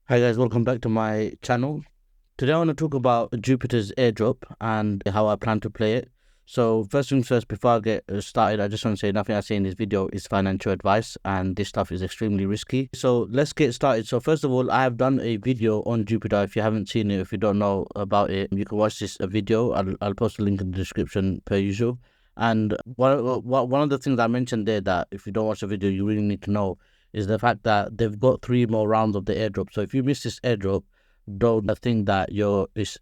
Hi guys, welcome back to my channel. Today I want to talk about Jupiter's airdrop and how I plan to play it. So first things first, before I get started, I just want to say nothing I say in this video is financial advice and this stuff is extremely risky. So let's get started. So first of all, I have done a video on Jupiter. If you haven't seen it, if you don't know about it, you can watch this video. I'll post a link in the description per usual. And one of the things I mentioned there that if you don't watch the video, you really need to know is the fact that they've got 3 more rounds of the airdrop. So if you miss this airdrop, don't think that your is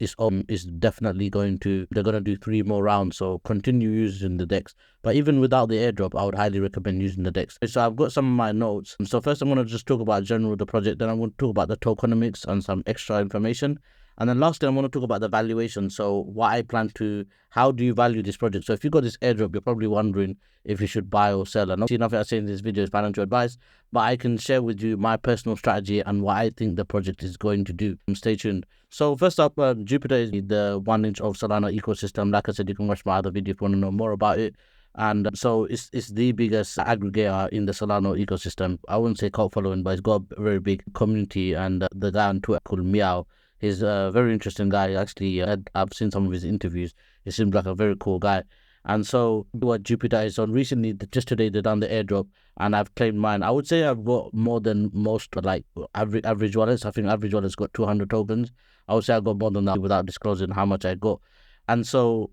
definitely going to, they're going to do 3 more rounds, so continue using the decks. But even without the airdrop, I would highly recommend using the decks. So I've got some of my notes. So first I'm going to just talk about general the project, then I'm going to talk about the tokenomics and some extra information, and then lastly I'm going to talk about the valuation. So what I plan to, how do you value this project? So if you got this airdrop, you're probably wondering if you should buy or sell. And obviously nothing I say in this video is financial advice, but I can share with you my personal strategy and what I think the project is going to do. Stay tuned. So first up, Jupiter is the 1 inch of Solana ecosystem. Like I said, you can watch my other video if you want to know more about it. And so it's the biggest aggregator in the Solana ecosystem. I wouldn't say cult following, but it's got a very big community. And the guy on Twitter called Meow, he's a very interesting guy. Actually, I've seen some of his interviews. He seems like a very cool guy. And so what Jupiter is on recently, just today they done the airdrop and I've claimed mine. I would say I've got more than most, like average wallets. I think average wallets got 200 tokens. I would say I got more than that without disclosing how much I got. And so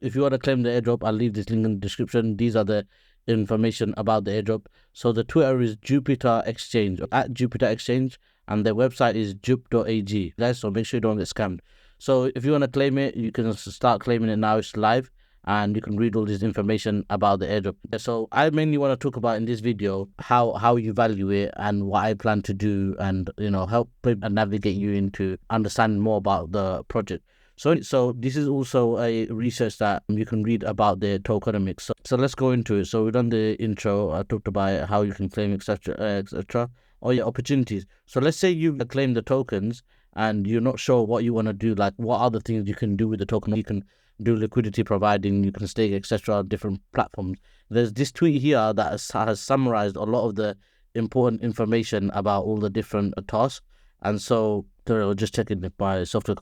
if you want to claim the airdrop, I'll leave this link in the description. These are the information about the airdrop. So the Twitter is Jupiter Exchange, at Jupiter Exchange, and their website is jup.ag. Guys, so make sure you don't get scammed. So if you want to claim it, you can start claiming it now. It's live and you can read all this information about the airdrop. So I mainly want to talk about in this video how you value it and what I plan to do, and help and navigate you into understanding more about the project. So this is also a research that you can read about the tokenomics. So let's go into it. So we've done the intro. I talked about how you can claim, etc., etc. Oh yeah, opportunities. So let's say you claim the tokens and you're not sure what you want to do, like what other things you can do with the token. You can do liquidity providing, you can stake, etc., different platforms. There's this tweet here that has summarized a lot of the important information about all the different tasks. And so I'll just checking if my software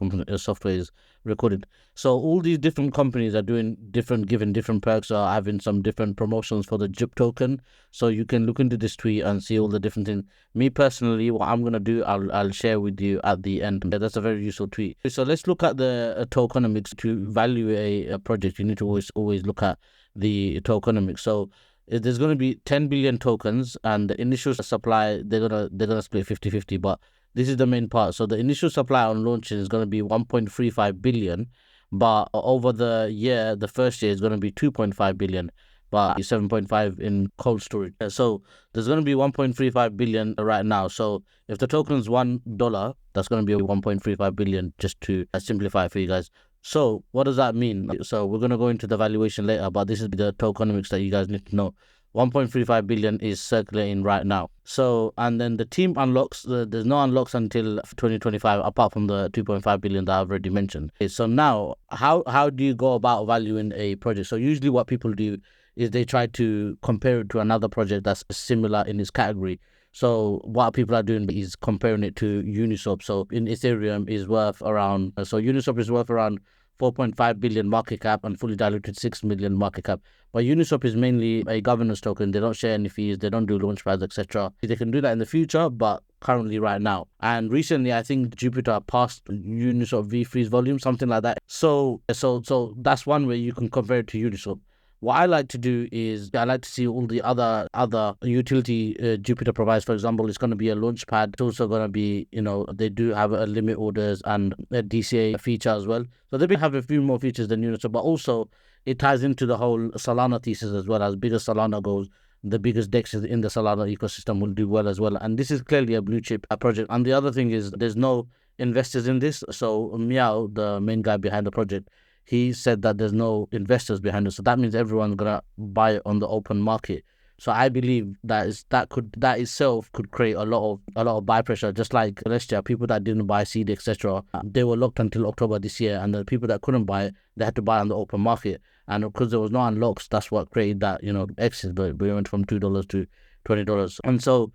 is recorded. So all these different companies are doing giving different perks, or having some different promotions for the JIP token. So you can look into this tweet and see all the different things. Me personally, what I'm gonna do, I'll share with you at the end. Yeah, that's a very useful tweet. So let's look at the tokenomics. To value a project, you need to always look at the tokenomics. So there's going to be 10 billion tokens, and the initial supply they're gonna split 50-50, but this is the main part. So the initial supply on launch is going to be 1.35 billion, but over the year, the first year is going to be 2.5 billion, but 7.5 in cold storage. So there's going to be 1.35 billion right now. So if the token is $1, that's going to be 1.35 billion, just to simplify for you guys. So what does that mean? So we're going to go into the valuation later, but this is the tokenomics that you guys need to know. 1.35 billion is circulating right now. So, and then the team unlocks, there's no unlocks until 2025, apart from the 2.5 billion that I've already mentioned. Okay, so now, how do you go about valuing a project? So usually what people do is they try to compare it to another project that's similar in its category. So what people are doing is comparing it to Uniswap. So in Ethereum is worth around, so Uniswap is worth around 4.5 billion market cap and fully diluted 6 million market cap. But Uniswap is mainly a governance token. They don't share any fees. They don't do launch pads, etc. They can do that in the future, but currently right now. And recently, I think Jupiter passed Uniswap V3's volume, something like that. So that's one way you can compare it to Uniswap. What I like to do is I like to see all the other utility Jupiter provides. For example, it's going to be a launch pad. It's also going to be, they do have a limit orders and a DCA feature as well. So they have a few more features than Uniswap, but also it ties into the whole Solana thesis as well. As big as Solana goes, the biggest DEX in the Solana ecosystem will do well as well. And this is clearly a blue chip project. And the other thing is there's no investors in this. So Meow, the main guy behind the project, he said that there's no investors behind it. So that means everyone's gonna buy it on the open market. So I believe that itself could create a lot of buy pressure. Just like last year, people that didn't buy seed, etc., they were locked until October this year, and the people that couldn't buy it, they had to buy on the open market. And because there was no unlocks, that's what created that exit. But we went from $2 to $20. And so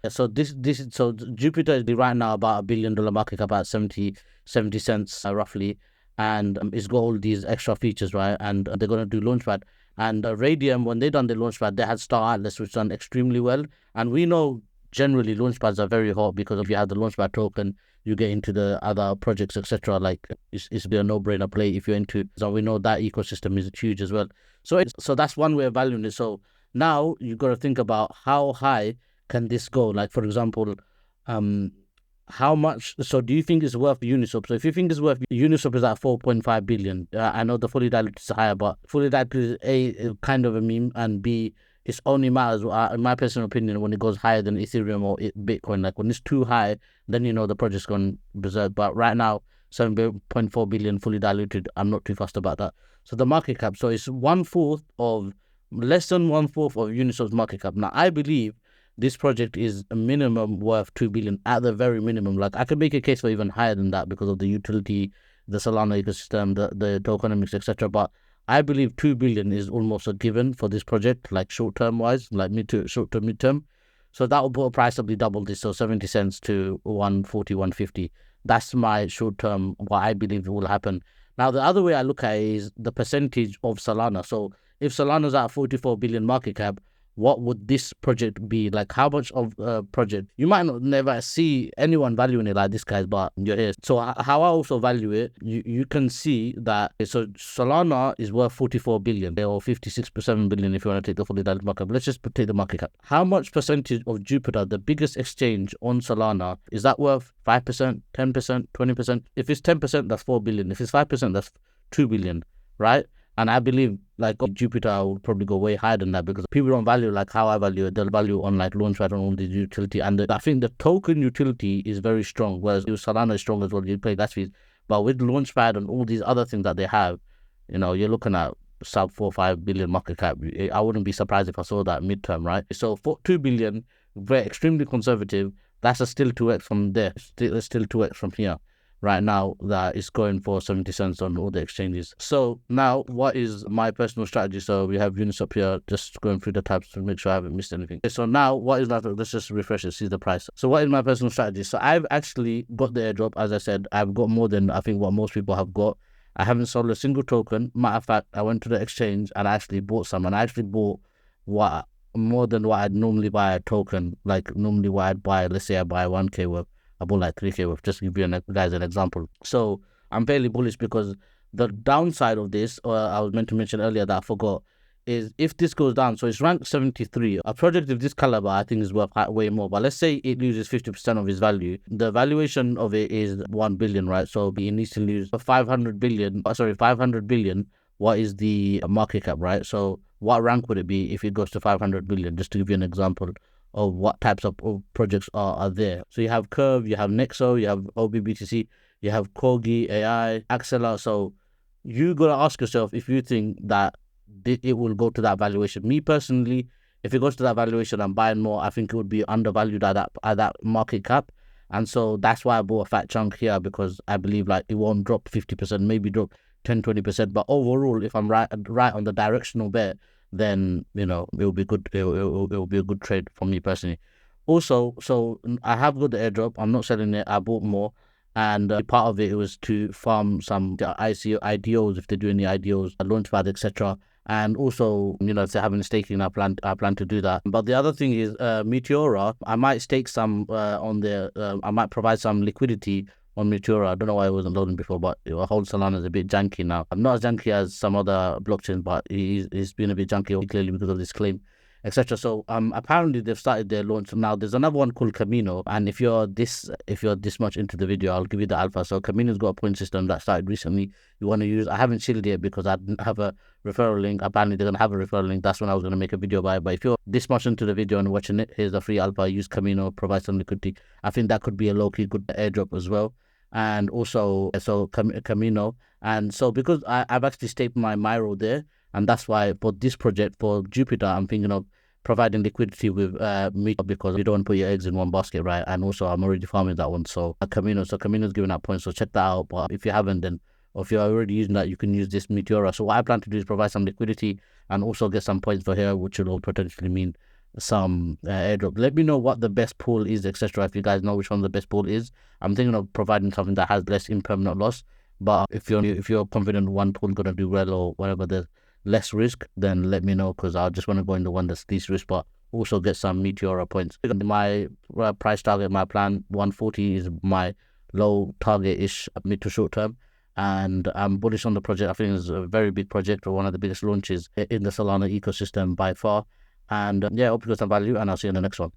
Jupiter is right now about $1 billion market cap at 70 cents roughly, and it's got all these extra features, right? And they're going to do Launchpad. And Radium, when they done the Launchpad, they had Star Atlas, which done extremely well. And we know generally Launchpads are very hot because if you have the Launchpad token, you get into the other projects, etc. Like it's a no-brainer play if you're into. So we know that ecosystem is huge as well. So that's one way of valuing it. So now you got to think about how high can this go. Like for example, how much? So do you think it's worth Uniswap? So if you think it's worth, Uniswap is at 4.5 billion. I know the fully diluted is higher, but fully diluted is kind of a meme, and B, it only matters, in my personal opinion, when it goes higher than Ethereum or Bitcoin. Like when it's too high, then the project's gone berserk. But right now, 7.4 billion fully diluted, I'm not too fussed about that. So the market cap, so it's less than 1/4 of Uniswap's market cap. Now I believe this project is a minimum worth 2 billion at the very minimum. Like I could make a case for even higher than that because of the utility, the Solana ecosystem, the tokenomics, etc. But I believe 2 billion is almost a given for this project, like short-term wise, like short-term, mid-term. So that will probably double this, so 70 cents to 140, 150. That's my short-term, what I believe will happen. Now, the other way I look at it is the percentage of Solana. So if Solana's at 44 billion market cap, what would this project be? Like how much of a project? You might not never see anyone valuing it like this, guys, but you're here. So how I also value it, you can see that, so Solana is worth 44 billion or 56.7 billion if you want to take the fully diluted market cap. Let's just take the market cap. How much percentage of Jupiter, the biggest exchange on Solana, is that worth? 5%, 10%, 20%? If it's 10%, that's 4 billion. If it's 5%, that's 2 billion, right? And I believe like Jupiter will probably go way higher than that because people don't value like how I value it. They'll value on like Launchpad on all the utility. And I think the token utility is very strong, whereas Solana is strong as well. You pay gas fees. But with Launchpad and all these other things that they have, you're looking at sub 4-5 billion market cap. I wouldn't be surprised if I saw that midterm, right? So for 2 billion, very extremely conservative. That's a still 2x from there. Still 2x from here. Right now that is going for 70 cents on all the exchanges. So now what is my personal strategy? So we have Uniswap here, just going through the tabs to make sure I haven't missed anything. Okay, so now what is that? Let's just refresh it, see the price. So what is my personal strategy? So I've actually got the airdrop. As I said, I've got more than I think what most people have got. I haven't sold a single token. Matter of fact, I went to the exchange and I actually bought some, and I actually bought more than what I'd normally buy a token. Like normally what I'd buy, let's say I buy 1k worth, I bought like 3k worth, just to give you guys an example. So I'm fairly bullish because the downside of this, or I was meant to mention earlier that I forgot, is if this goes down, so it's ranked 73. A project of this caliber, I think, is worth way more. But let's say it loses 50% of its value. The valuation of it is 1 billion, right? So it needs to lose 500 billion. What is the market cap, right? So what rank would it be if it goes to 500 billion? Just to give you an example of what types of projects are there. So you have Curve, you have Nexo, you have OBBTC, you have Corgi, AI, Axela. So you got to ask yourself if you think that it will go to that valuation. Me personally, if it goes to that valuation, I'm buying more. I think it would be undervalued at that market cap. And so that's why I bought a fat chunk here, because I believe like it won't drop 50%, maybe drop 10-20%. But overall, if I'm right on the directional bet, then it will be good. It will be a good trade for me personally. Also, so I have got the airdrop. I'm not selling it. I bought more, and part of it was to farm some IDOs if they do any IDOs, Launchpad, etc. And also, if they're having staking, I plan to do that. But the other thing is Meteora. I might stake some on there. I might provide some liquidity on Meteora. I don't know why it wasn't loading before, but whole Solana is a bit janky now. I'm not as janky as some other blockchains, but it's been a bit janky clearly because of this claim, etc. So apparently they've started their launch now. There's another one called Camino, and if you're this much into the video, I'll give you the alpha. So Camino's got a point system that started recently. You want to use? I haven't shielded it because I didn't have a referral link. Apparently they're gonna have a referral link. That's when I was gonna make a video by it. But if you're this much into the video and watching it, here's the free alpha. Use Camino, provide some liquidity. I think that could be a low-key good airdrop as well. And also Camino, and so because I've actually staked my Myro there, and that's why for this project for Jupiter I'm thinking of providing liquidity with me, because you don't want to put your eggs in one basket, right? And also I'm already farming that one, so Camino's giving out points, so check that out. But if you haven't, then, or if you're already using that, you can use this Meteora. So what I plan to do is provide some liquidity and also get some points for here, which will all potentially mean some airdrop. Let me know what the best pool is, etc. If you guys know which one the best pool is, I'm thinking of providing something that has less impermanent loss. But if you're confident one pool gonna do well or whatever, there's less risk, then let me know, because I just want to go in the one that's least risk, but also get some meteora points. My price target, my plan 140 is my low target ish mid to short term. And I'm bullish on the project. I think it's a very big project, or one of the biggest launches in the Solana ecosystem by far. And yeah, hope you got some value, and I'll see you in the next one.